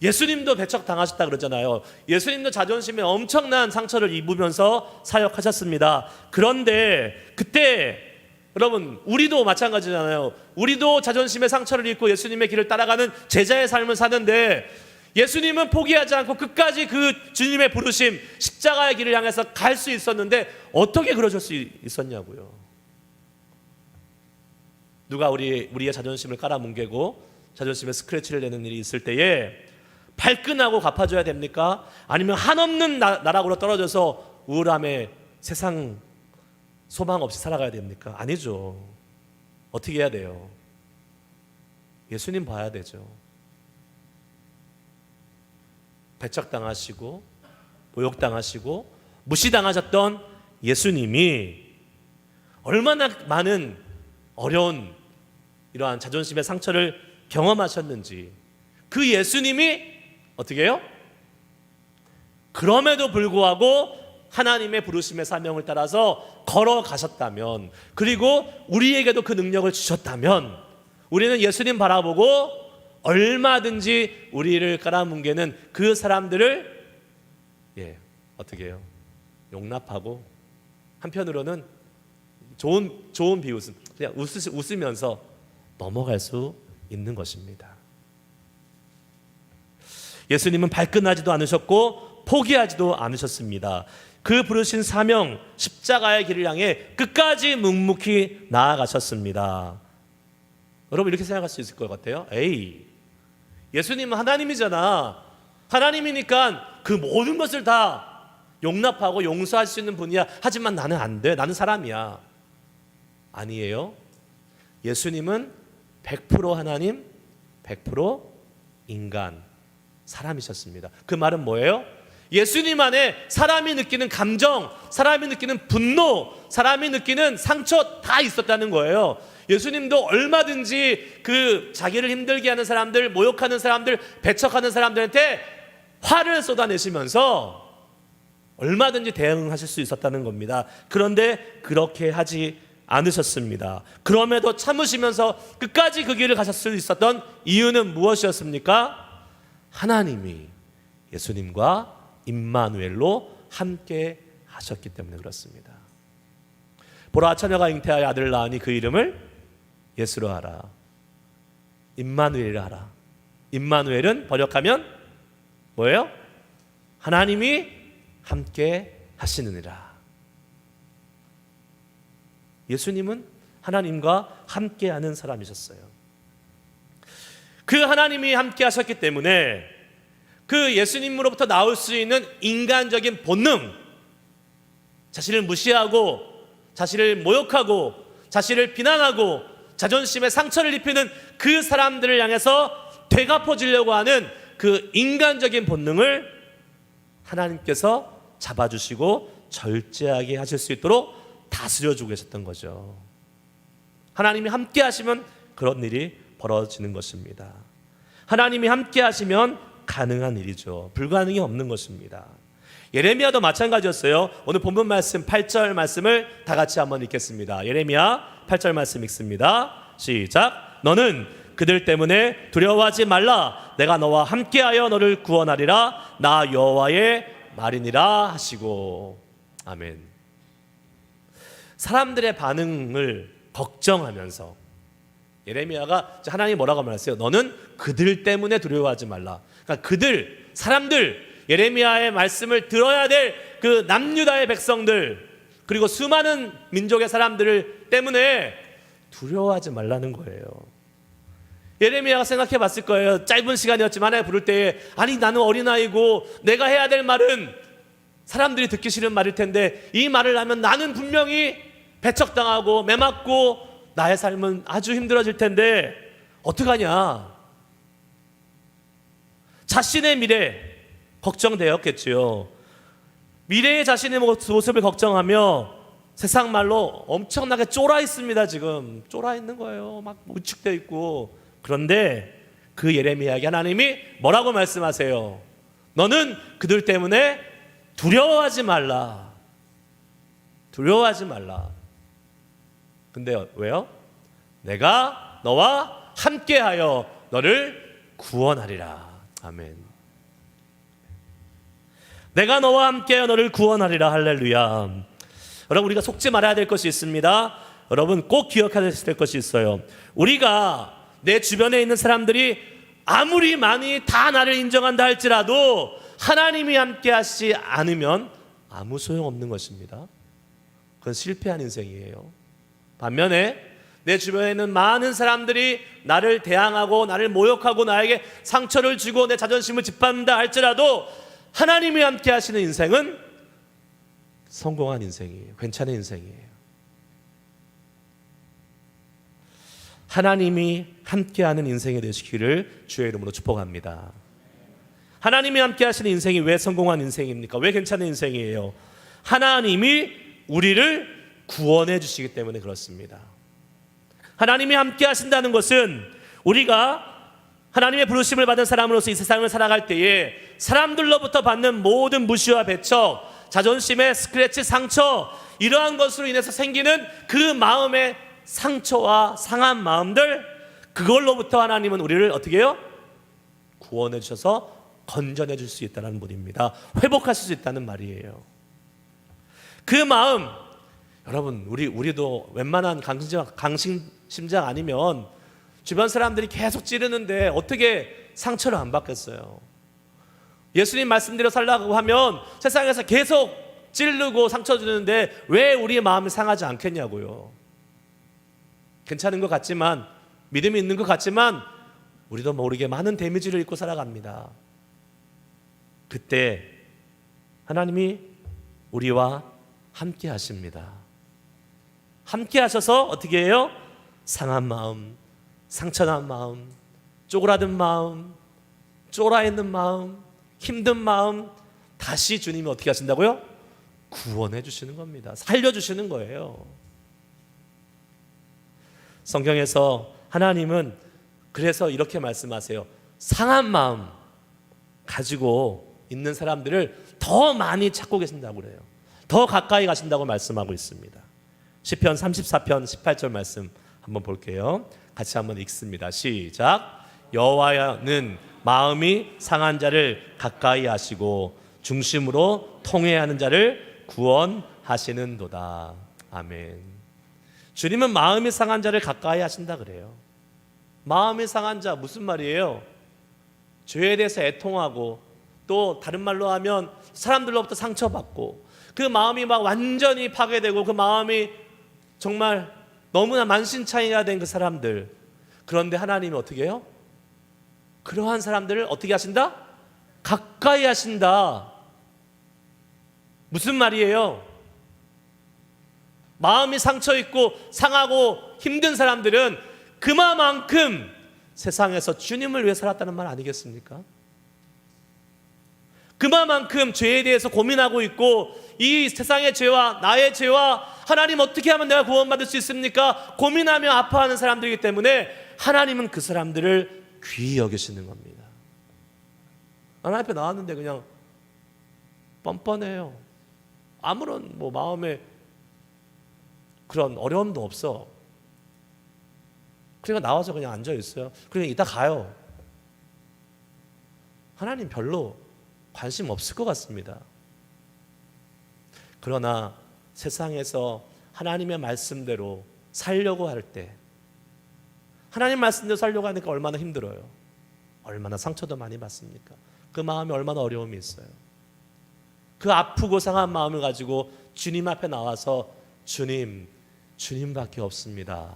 예수님도 배척당하셨다 그러잖아요. 예수님도 자존심에 엄청난 상처를 입으면서 사역하셨습니다. 그런데 그때 여러분, 우리도 마찬가지잖아요. 우리도 자존심의 상처를 입고 예수님의 길을 따라가는 제자의 삶을 사는데 예수님은 포기하지 않고 끝까지 그 주님의 부르심, 십자가의 길을 향해서 갈 수 있었는데 어떻게 그러실 수 있었냐고요. 누가 우리의 자존심을 깔아뭉개고 자존심에 스크래치를 내는 일이 있을 때에 발끈하고 갚아줘야 됩니까? 아니면 한없는 나락으로 떨어져서 우울함에 세상 소망 없이 살아가야 됩니까? 아니죠. 어떻게 해야 돼요? 예수님 봐야 되죠. 배척당하시고 모욕당하시고 무시당하셨던 예수님이 얼마나 많은 어려운 이러한 자존심의 상처를 경험하셨는지, 그 예수님이 어떻게 해요? 그럼에도 불구하고 하나님의 부르심의 사명을 따라서 걸어가셨다면, 그리고 우리에게도 그 능력을 주셨다면 우리는 예수님 바라보고 얼마든지 우리를 깔아뭉개는 그 사람들을 어떻게 해요? 용납하고, 한편으로는 좋은 비웃음, 그냥 웃으면서 넘어갈 수 있는 것입니다. 예수님은 발끈하지도 않으셨고 포기하지도 않으셨습니다. 그 부르신 사명, 십자가의 길을 향해 끝까지 묵묵히 나아가셨습니다. 여러분, 이렇게 생각할 수 있을 것 같아요. 예수님은 하나님이잖아. 하나님이니까 그 모든 것을 다 용납하고 용서할 수 있는 분이야. 하지만 나는 안 돼. 나는 사람이야. 아니에요. 예수님은 100% 하나님, 100% 인간, 사람이셨습니다. 그 말은 뭐예요? 예수님 안에 사람이 느끼는 감정, 사람이 느끼는 분노, 사람이 느끼는 상처 다 있었다는 거예요. 예수님도 얼마든지 그 자기를 힘들게 하는 사람들, 모욕하는 사람들, 배척하는 사람들한테 화를 쏟아내시면서 얼마든지 대응하실 수 있었다는 겁니다. 그런데 그렇게 하지 않으셨습니다. 그럼에도 참으시면서 끝까지 그 길을 가실 수 있었던 이유는 무엇이었습니까? 하나님이 예수님과 임마누엘로 함께 하셨기 때문에 그렇습니다. 보라, 처녀가 잉태하여 아들을 낳으니 그 이름을 예수로 하라. 임마누엘이라 하라. 임마누엘은 번역하면 뭐예요? 하나님이 함께 하시느니라. 예수님은 하나님과 함께하는 사람이셨어요. 그 하나님이 함께 하셨기 때문에 그 예수님으로부터 나올 수 있는 인간적인 본능, 자신을 무시하고 자신을 모욕하고 자신을 비난하고 자존심에 상처를 입히는 그 사람들을 향해서 되갚아주려고 하는 그 인간적인 본능을 하나님께서 잡아주시고 절제하게 하실 수 있도록 다스려주고 계셨던 거죠. 하나님이 함께 하시면 그런 일이 벌어지는 것입니다. 하나님이 함께 하시면 가능한 일이죠. 불가능이 없는 것입니다. 예레미야도 마찬가지였어요. 오늘 본문 말씀 8절 말씀을 다 같이 한번 읽겠습니다. 예레미야 8절 말씀 읽습니다. 시작. 너는 그들 때문에 두려워하지 말라. 내가 너와 함께하여 너를 구원하리라. 나 여호와의 말이니라 하시고. 아멘. 사람들의 반응을 걱정하면서 예레미야가 하나님이 뭐라고 말했어요? 너는 그들 때문에 두려워하지 말라. 그러니까 그들, 사람들, 예레미야의 말씀을 들어야 될 그 남유다의 백성들, 그리고 수많은 민족의 사람들 때문에 두려워하지 말라는 거예요. 예레미야가 생각해 봤을 거예요. 짧은 시간이었지만 하나님 부를 때에, 아니 나는 어린아이고 내가 해야 될 말은 사람들이 듣기 싫은 말일 텐데 이 말을 하면 나는 분명히 배척당하고 매맞고 나의 삶은 아주 힘들어질 텐데 어떡하냐. 자신의 미래 걱정되었겠지요. 미래의 자신의 모습을 걱정하며 세상 말로 엄청나게 쫄아 있습니다. 지금 쫄아 있는 거예요. 막 위축되어 있고. 그런데 그 예레미야에게 하나님이 뭐라고 말씀하세요? 너는 그들 때문에 두려워하지 말라. 두려워하지 말라. 근데 왜요? 내가 너와 함께하여 너를 구원하리라. 아멘. 내가 너와 함께하여 너를 구원하리라. 할렐루야. 여러분, 우리가 속지 말아야 될 것이 있습니다. 여러분 꼭 기억해야 될 것이 있어요. 우리가 내 주변에 있는 사람들이 아무리 많이 다 나를 인정한다 할지라도 하나님이 함께 하시지 않으면 아무 소용없는 것입니다. 그건 실패한 인생이에요. 반면에 내 주변에 있는 많은 사람들이 나를 대항하고 나를 모욕하고 나에게 상처를 주고 내 자존심을 짓밟는다 할지라도 하나님이 함께 하시는 인생은 성공한 인생이에요. 괜찮은 인생이에요. 하나님이 함께하는 인생이 되시기를 주의 이름으로 축복합니다. 하나님이 함께 하시는 인생이 왜 성공한 인생입니까? 왜 괜찮은 인생이에요? 하나님이 우리를 구원해 주시기 때문에 그렇습니다. 하나님이 함께 하신다는 것은 우리가 하나님의 부르심을 받은 사람으로서 이 세상을 살아갈 때에 사람들로부터 받는 모든 무시와 배척, 자존심의 스크래치, 상처, 이러한 것으로 인해서 생기는 그 마음의 상처와 상한 마음들, 그걸로부터 하나님은 우리를 어떻게 해요? 구원해 주셔서 건져내 줄 수 있다는 분입니다. 회복하실 수 있다는 말이에요. 그 마음, 여러분 우리도 웬만한 강심장 아니면 주변 사람들이 계속 찌르는데 어떻게 상처를 안 받겠어요? 예수님 말씀대로 살라고 하면 세상에서 계속 찌르고 상처 주는데 왜 우리의 마음이 상하지 않겠냐고요. 괜찮은 것 같지만, 믿음이 있는 것 같지만 우리도 모르게 많은 데미지를 입고 살아갑니다. 그때 하나님이 우리와 함께 하십니다. 함께 하셔서 어떻게 해요? 상한 마음, 상처난 마음, 쪼그라든 마음, 쫄아 있는 마음, 힘든 마음 다시 주님이 어떻게 하신다고요? 구원해 주시는 겁니다. 살려주시는 거예요. 성경에서 하나님은 그래서 이렇게 말씀하세요. 상한 마음 가지고 있는 사람들을 더 많이 찾고 계신다고 그래요. 더 가까이 가신다고 말씀하고 있습니다. 시편 34편 18절 말씀 한번 볼게요. 같이 한번 읽습니다. 시작. 여호와는 마음이 상한 자를 가까이 하시고 중심으로 통회하는 자를 구원하시는도다. 아멘. 주님은 마음이 상한 자를 가까이 하신다 그래요. 마음이 상한 자 무슨 말이에요? 죄에 대해서 애통하고 또 다른 말로 하면 사람들로부터 상처받고 그 마음이 막 완전히 파괴되고 그 마음이 정말 너무나 만신창이가 된 그 사람들. 그런데 하나님이 어떻게 해요? 그러한 사람들을 어떻게 하신다? 가까이 하신다. 무슨 말이에요? 마음이 상처 있고 상하고 힘든 사람들은 그만큼 세상에서 주님을 위해 살았다는 말 아니겠습니까? 그만큼 죄에 대해서 고민하고 있고, 이 세상의 죄와 나의 죄와 하나님 어떻게 하면 내가 구원받을 수 있습니까? 고민하며 아파하는 사람들이기 때문에 하나님은 그 사람들을 귀히 여기시는 겁니다. 하나님 앞에 나왔는데 그냥 뻔뻔해요. 아무런 마음에 그런 어려움도 없어. 그러니까 나와서 그냥 앉아 있어요. 그냥 이따 가요. 하나님 별로 관심 없을 것 같습니다. 그러나 세상에서 하나님의 말씀대로 살려고 할 때, 하나님 말씀대로 살려고 하니까 얼마나 힘들어요. 얼마나 상처도 많이 받습니까? 그 마음에 얼마나 어려움이 있어요. 그 아프고 상한 마음을 가지고 주님 앞에 나와서 주님밖에 없습니다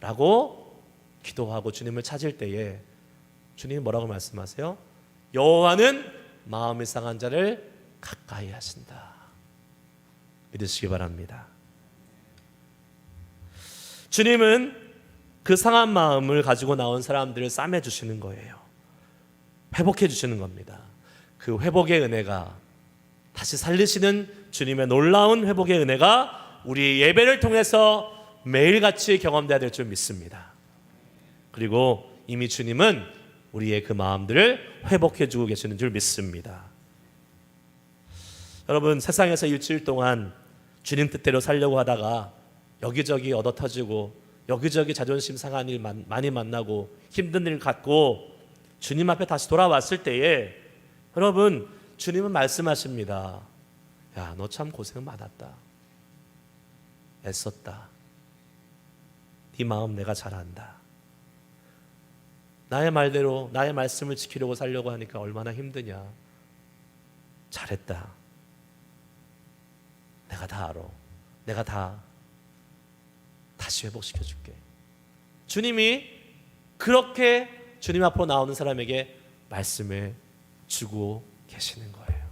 라고 기도하고 주님을 찾을 때에 주님이 뭐라고 말씀하세요? 여호와는 마음이 상한 자를 가까이 하신다. 믿으시기 바랍니다. 주님은 그 상한 마음을 가지고 나온 사람들을 싸매 주시는 거예요. 회복해 주시는 겁니다. 그 회복의 은혜가, 다시 살리시는 주님의 놀라운 회복의 은혜가 우리 예배를 통해서 매일같이 경험돼야 될 줄 믿습니다. 그리고 이미 주님은 우리의 그 마음들을 회복해 주고 계시는 줄 믿습니다. 여러분, 세상에서 일주일 동안 주님 뜻대로 살려고 하다가 여기저기 얻어터지고 여기저기 자존심 상한 일 많이 만나고 힘든 일 갖고 주님 앞에 다시 돌아왔을 때에 여러분, 주님은 말씀하십니다. 야, 너 참 고생 많았다. 애썼다. 네 마음 내가 잘 안다. 나의 말대로 나의 말씀을 지키려고 살려고 하니까 얼마나 힘드냐. 잘했다. 내가 다 알아. 내가 다시 회복시켜줄게. 주님이 그렇게 주님 앞으로 나오는 사람에게 말씀을 주고 계시는 거예요.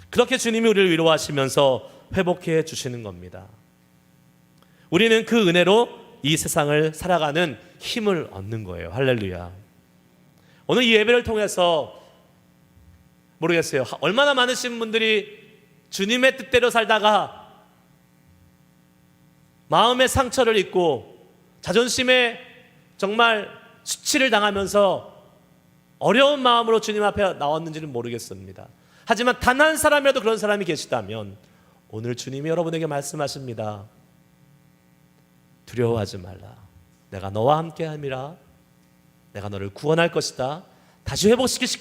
그렇게 주님이 우리를 위로하시면서 회복해 주시는 겁니다. 우리는 그 은혜로 이 세상을 살아가는 힘을 얻는 거예요. 할렐루야. 오늘 이 예배를 통해서 모르겠어요, 얼마나 많으신 분들이 주님의 뜻대로 살다가 마음의 상처를 입고 자존심에 정말 수치를 당하면서 어려운 마음으로 주님 앞에 나왔는지는 모르겠습니다. 하지만 단 한 사람이라도 그런 사람이 계시다면 오늘 주님이 여러분에게 말씀하십니다. 두려워하지 말라. 내가 너와 함께 함이라. 내가 너를 구원할 것이다. 다시 회복시킬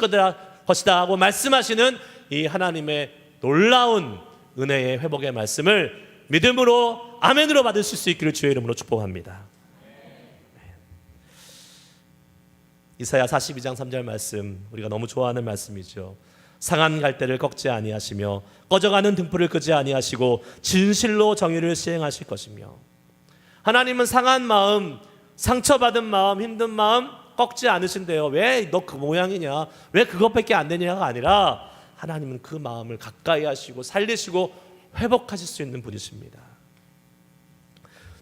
것이다 하고 말씀하시는 이 하나님의 놀라운 은혜의 회복의 말씀을 믿음으로 아멘으로 받으실 수 있기를 주의 이름으로 축복합니다. 이사야 42장 3절 말씀, 우리가 너무 좋아하는 말씀이죠. 상한 갈대를 꺾지 아니하시며 꺼져가는 등불을 끄지 아니하시고 진실로 정의를 시행하실 것이며. 하나님은 상한 마음, 상처받은 마음, 힘든 마음 꺾지 않으신대요. 왜 너 그 모양이냐, 왜 그것밖에 안 되냐가 아니라 하나님은 그 마음을 가까이 하시고 살리시고 회복하실 수 있는 분이십니다.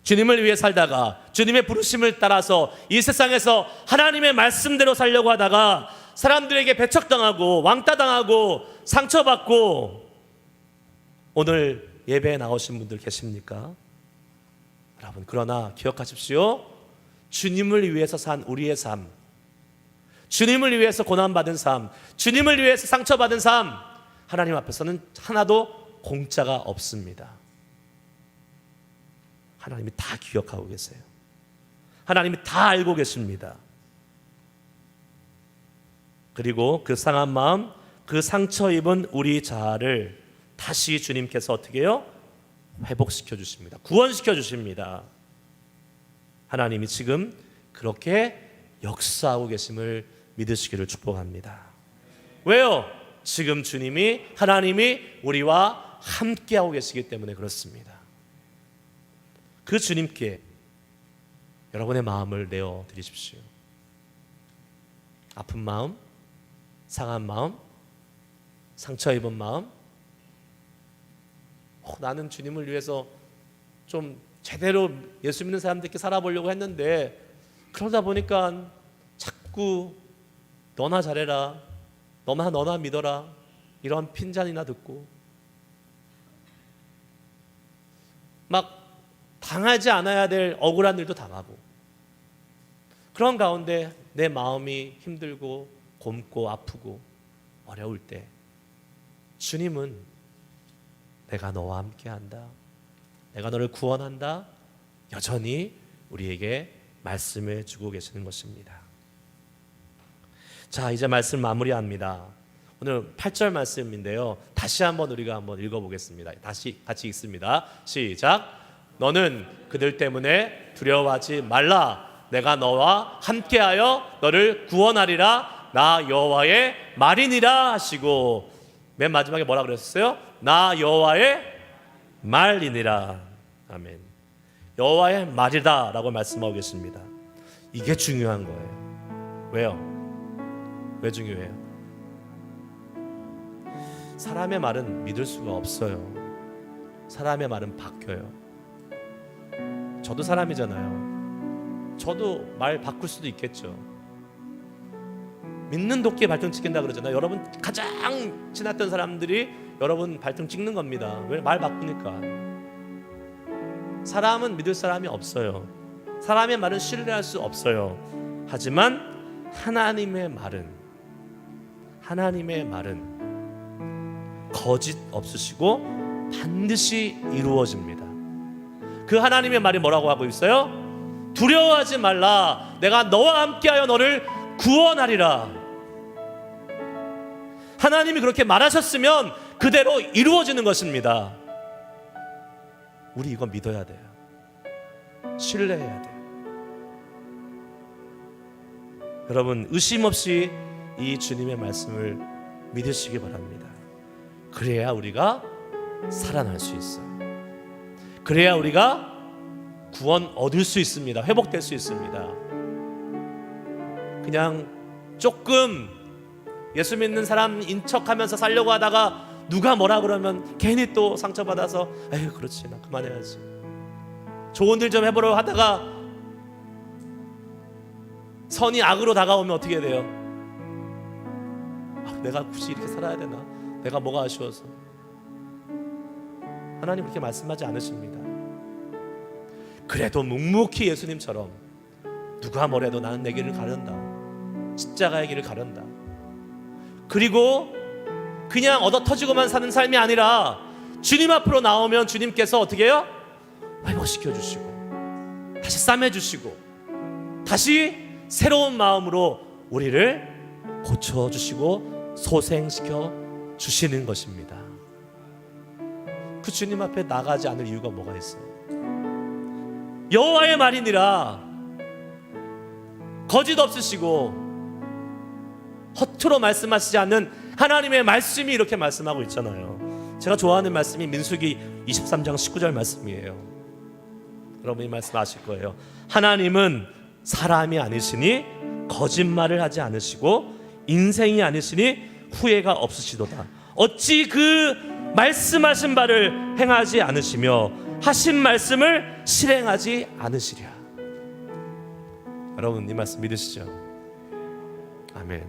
주님을 위해 살다가 주님의 부르심을 따라서 이 세상에서 하나님의 말씀대로 살려고 하다가 사람들에게 배척당하고 왕따당하고 상처받고 오늘 예배에 나오신 분들 계십니까? 여러분, 그러나 기억하십시오. 주님을 위해서 산 우리의 삶, 주님을 위해서 고난받은 삶, 주님을 위해서 상처받은 삶, 하나님 앞에서는 하나도 공짜가 없습니다. 하나님이 다 기억하고 계세요. 하나님이 다 알고 계십니다. 그리고 그 상한 마음, 그 상처 입은 우리 자아를 다시 주님께서 어떻게 해요? 회복시켜 주십니다. 구원시켜 주십니다. 하나님이 지금 그렇게 역사하고 계심을 믿으시기를 축복합니다. 왜요? 지금 주님이, 하나님이 우리와 함께하고 계시기 때문에 그렇습니다. 그 주님께 여러분의 마음을 내어 드리십시오. 아픈 마음, 상한 마음, 상처 입은 마음, 나는 주님을 위해서 좀 제대로 예수 믿는 사람들께 살아보려고 했는데 그러다 보니까 자꾸 너나 잘해라, 너나 믿어라, 이런 핀잔이나 듣고 막 당하지 않아야 될 억울한 일도 당하고, 그런 가운데 내 마음이 힘들고 곪고 아프고 어려울 때 주님은 내가 너와 함께한다, 내가 너를 구원한다, 여전히 우리에게 말씀을 주고 계시는 것입니다. 자, 이제 말씀 마무리합니다. 오늘 8절 말씀인데요, 다시 한번 우리가 한번 읽어보겠습니다. 다시 같이 읽습니다. 시작. 너는 그들 때문에 두려워하지 말라. 내가 너와 함께하여 너를 구원하리라. 나 여호와의 말이니라 하시고, 맨 마지막에 뭐라 그랬어요? 나 여호와의 말이니라. 아멘. 여호와의 말이다 라고 말씀하고 계십니다. 이게 중요한 거예요. 왜요? 왜 중요해요? 사람의 말은 믿을 수가 없어요. 사람의 말은 바뀌어요. 저도 사람이잖아요. 저도 말 바꿀 수도 있겠죠. 믿는 도끼에 발등 찍힌다 그러잖아요. 여러분 가장 친했던 사람들이 여러분 발등 찍는 겁니다. 왜? 말 바꾸니까. 사람은 믿을 사람이 없어요. 사람의 말은 신뢰할 수 없어요. 하지만 하나님의 말은 거짓 없으시고 반드시 이루어집니다. 그 하나님의 말이 뭐라고 하고 있어요? 두려워하지 말라. 내가 너와 함께하여 너를 구원하리라. 하나님이 그렇게 말하셨으면 그대로 이루어지는 것입니다. 우리 이거 믿어야 돼요. 신뢰해야 돼요. 여러분, 의심 없이 이 주님의 말씀을 믿으시기 바랍니다. 그래야 우리가 살아날 수 있어요. 그래야 우리가 구원 얻을 수 있습니다. 회복될 수 있습니다. 그냥 조금 예수 믿는 사람인 척하면서 살려고 하다가 누가 뭐라 그러면 괜히 또 상처받아서 에휴 그렇지, 나 그만해야지. 좋은 일 좀 해보려 하다가 선이 악으로 다가오면 어떻게 돼요? 내가 굳이 이렇게 살아야 되나? 내가 뭐가 아쉬워서. 하나님 그렇게 말씀하지 않으십니다. 그래도 묵묵히 예수님처럼 누가 뭐래도 나는 내 길을 가른다, 십자가의 길을 가른다. 그리고 그냥 얻어터지고만 사는 삶이 아니라 주님 앞으로 나오면 주님께서 어떻게 해요? 회복시켜 주시고 다시 싸매 주시고 다시 새로운 마음으로 우리를 고쳐주시고 소생시켜 주시는 것입니다. 그 주님 앞에 나가지 않을 이유가 뭐가 있어요? 여호와의 말이니라. 거짓 없으시고 허투루 말씀하시지 않는 하나님의 말씀이 이렇게 말씀하고 있잖아요. 제가 좋아하는 말씀이 민수기 23장 19절 말씀이에요. 여러분 이 말씀 아실 거예요. 하나님은 사람이 아니시니 거짓말을 하지 않으시고 인생이 아니시니 후회가 없으시도다. 어찌 그 말씀하신 바를 행하지 않으시며 하신 말씀을 실행하지 않으시랴. 여러분 이 말씀 믿으시죠? 아멘.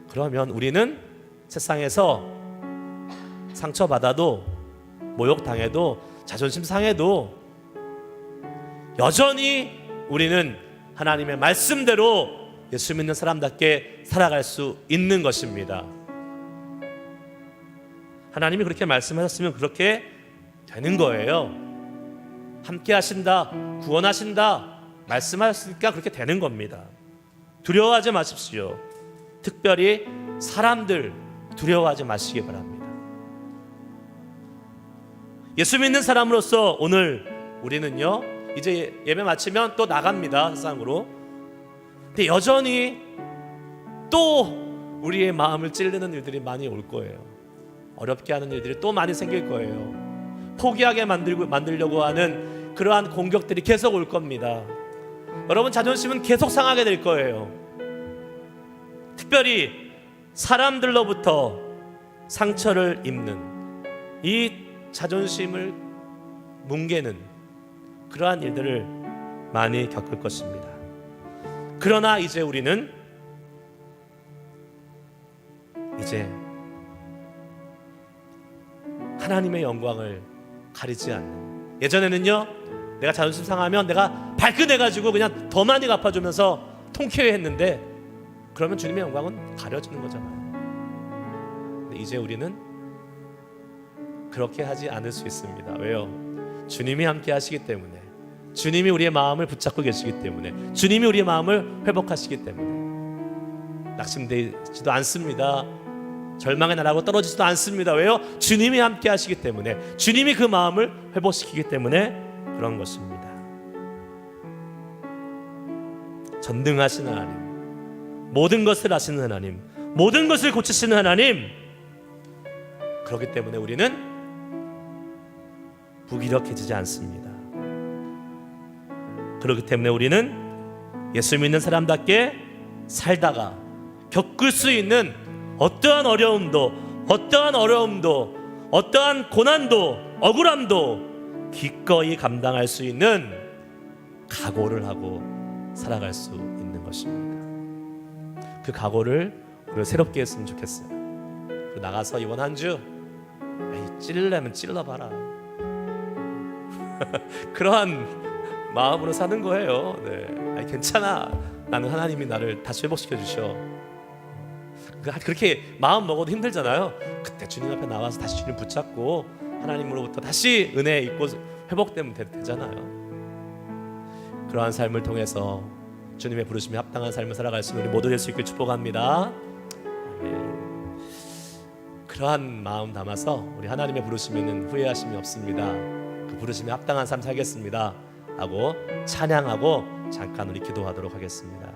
그러면 우리는 세상에서 상처받아도 모욕당해도 자존심 상해도 여전히 우리는 하나님의 말씀대로 예수 믿는 사람답게 살아갈 수 있는 것입니다. 하나님이 그렇게 말씀하셨으면 그렇게 되는 거예요. 함께 하신다, 구원하신다 말씀하셨으니까 그렇게 되는 겁니다. 두려워하지 마십시오. 특별히 사람들 두려워하지 마시기 바랍니다. 예수 믿는 사람으로서 오늘 우리는요, 이제 예배 마치면 또 나갑니다, 세상으로. 근데 여전히 또 우리의 마음을 찌르는 일들이 많이 올 거예요. 어렵게 하는 일들이 또 많이 생길 거예요. 포기하게 만들려고 하는 그러한 공격들이 계속 올 겁니다. 여러분 자존심은 계속 상하게 될 거예요. 특별히 사람들로부터 상처를 입는 이 자존심을 뭉개는 그러한 일들을 많이 겪을 것입니다. 그러나 이제 우리는 이제 하나님의 영광을 가리지 않는, 예전에는요 내가 자존심 상하면 내가 발끈해가지고 그냥 더 많이 갚아주면서 통쾌해 했는데, 그러면 주님의 영광은 가려지는 거잖아요. 근데 이제 우리는 그렇게 하지 않을 수 있습니다. 왜요? 주님이 함께 하시기 때문에, 주님이 우리의 마음을 붙잡고 계시기 때문에, 주님이 우리의 마음을 회복하시기 때문에 낙심되지도 않습니다. 절망의 나라고 떨어지지도 않습니다. 왜요? 주님이 함께 하시기 때문에, 주님이 그 마음을 회복시키기 때문에 그런 것입니다. 전능하신 하나님, 모든 것을 아시는 하나님, 모든 것을 고치시는 하나님, 그렇기 때문에 우리는 무기력해지지 않습니다. 그렇기 때문에 우리는 예수 믿는 사람답게 살다가 겪을 수 있는 어떠한 어려움도, 어떠한 고난도, 억울함도 기꺼이 감당할 수 있는 각오를 하고 살아갈 수 있는 것입니다. 그 각오를 우리가 새롭게 했으면 좋겠어요. 나가서 이번 한 주 찔려면 찔러봐라 그러한 마음으로 사는 거예요. 네. 괜찮아, 나는 하나님이 나를 다시 회복시켜 주셔. 그렇게 마음 먹어도 힘들잖아요. 그때 주님 앞에 나와서 다시 주님 붙잡고 하나님으로부터 다시 은혜 입고 회복되면 되잖아요. 그러한 삶을 통해서 주님의 부르심에 합당한 삶을 살아갈 수 있는 우리 모두 될 수 있길 축복합니다. 그러한 마음 담아서 우리 하나님의 부르심에는 후회하심이 없습니다. 그 부르심에 합당한 삶 살겠습니다 하고 찬양하고 잠깐 우리 기도하도록 하겠습니다.